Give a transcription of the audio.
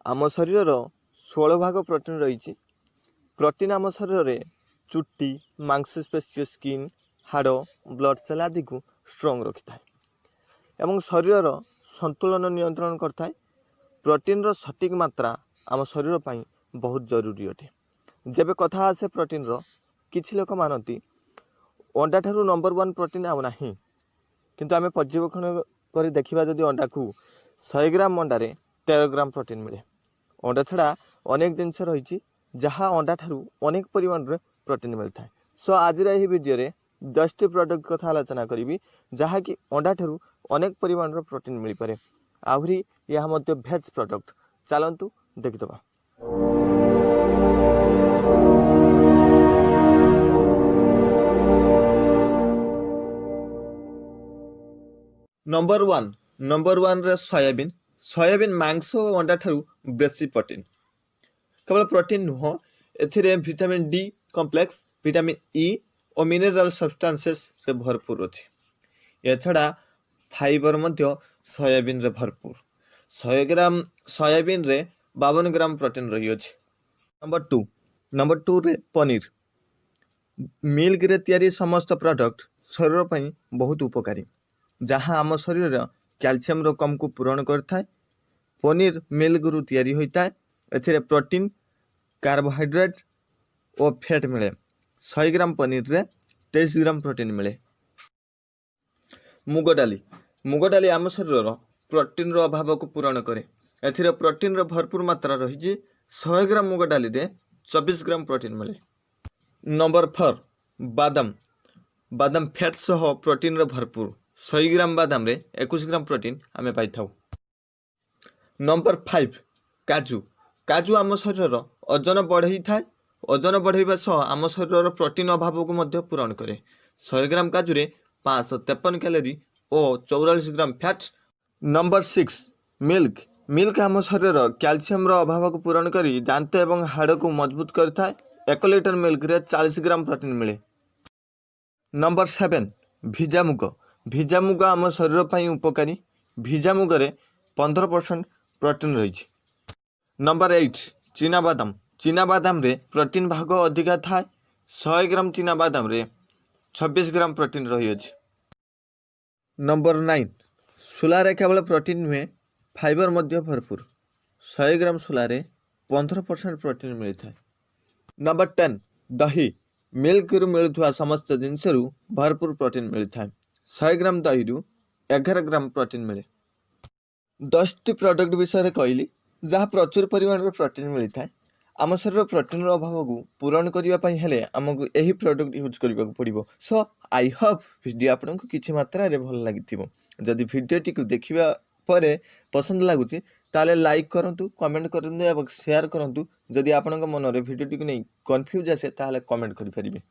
आम शरीर 16 भाग प्रोटीन रही। प्रोटीन आम शरीर चुट्टी मांसपेशी स्किन हाड़ ब्लड सेल आदि को स्ट्रंग रखि था एवं शरीर संतुलन नियंत्रण करता है। प्रोटीन रो सटीक मात्रा आम शरीर पर बहुत जरूरी अटे। जब कथा आसे प्रोटीन रो किछि लोक मानती अंडा ठारू नंबर 1 प्रोटीन आउ नाही, किंतु आमे पर्यवेक्षण कर देखिबा जदि अंडा को 100 ग्राम अंडारे 13 ग्राम प्रोटीन मिले। अंडा छड़ा अनेक जिनस रही जहाँ अंडा ठारू अनेक परिमाण रे प्रोटीन मिलता है। सो आज यही वीडियो रे 10टी प्रोडक्ट कथा आलोचना करी जहाँ कि अंडा ठारू अनेक परिमाण रे प्रोटीन मिल पारे। आहरी यह मध्य भेज प्रोडक्ट चलतु देखिदबा। नंबर वन रे सोयाबीन। सोयाबीन मांस और अंडा ठारू बेसी प्रोटीन। केवल प्रोटीन नुह एथिरे vitamin D complex vitamin E और मिनरल सब्सटेंसेस रे भरपूर अछि। एछड़ा फाइबर मध्य सोयाबीन रे भरपूर। 100 ग्राम सोयाबीन रे 52 ग्राम प्रोटीन रही अछि। नंबर टू रे पनीर। मिल्क रे तैयारी समस्त प्रोडक्ट शरीर पर बहुत उपकारी, जहाँ आम शरीर कैल्शियम रो कम को पूरण करता है। पनीर मिल्क रु तैयारी होता है। एथिरे प्रोटीन कार्बोहाइड्रेट और फैट मिले। 100 ग्राम पनीर रे 23 ग्राम प्रोटीन मिले। मुग डाली आम शरीर प्रोटीन रो अभाव को पूरण करे। एथिरे प्रोटीन रो भरपूर मात्रा रही। 100 ग्राम मुग डाली रे 24 ग्राम प्रोटीन मिले। नंबर 4 बादाम फैट सह प्रोटीन रो भरपूर। 100 ग्राम बादाम रे 21 ग्राम प्रोटीन आमे पाई थाउ। नंबर 5 काजू आम शरीर ओजन बढ़ई थाए। ओजन बढ़ाइबा सह आम शरीर प्रोटीन अभाव को मध्य पूरण करे। 100 ग्राम काजू रे 553 कैलोरी और 44 ग्राम फैट। नंबर 6 मिल्क आम शरीर कैल्शियम रो अभाव को पूरण करी दांत एवं हाड़ को मजबूत करता है। 1 लिटर मिल्क रे 40 ग्राम प्रोटीन मिले। नंबर 7 भिजा मुग आम शरीर पर उपकारी। भिजा मुग रे 15% प्रोटीन रही। नंबर 8 चीना बादाम रे प्रोटीन भाग अधिका था। 100 ग्राम चीना बादाम रे 26 ग्राम प्रोटीन रही अछि। नंबर 9 सुला रे केवल प्रोटीन नुहे फाइबर मध्य भरपूर। 100 ग्राम सुला रे 15% प्रोटीन मिलता है। नंबर 10 दही। मिल्क रु मिलुवा समस्त जिनस रु भरपूर प्रोटीन मिलता है। 100 ग्राम दही रु 11 ग्राम प्रोटीन मिले। 10टी प्रोडक्ट विषय कहली जहाँ प्रचुर परिमाण प्रोटीन मिलता है। आम शरीर प्रोटीन अभाव को पूरण करने हेले आमको यही प्रोडक्ट यूज करने पड़ो। सो आई होप वीडियो आपको किसी मात्रा रे भल लगी। जदि वीडियोटी को देखा पर पसंद लगुच ताले लाइक करूँ, कमेंट करूँ और शेयर करूँ। जदि आपण मन रे वीडियोटी को नहीं कन्फ्यूज आसे ताले कमेंट करें।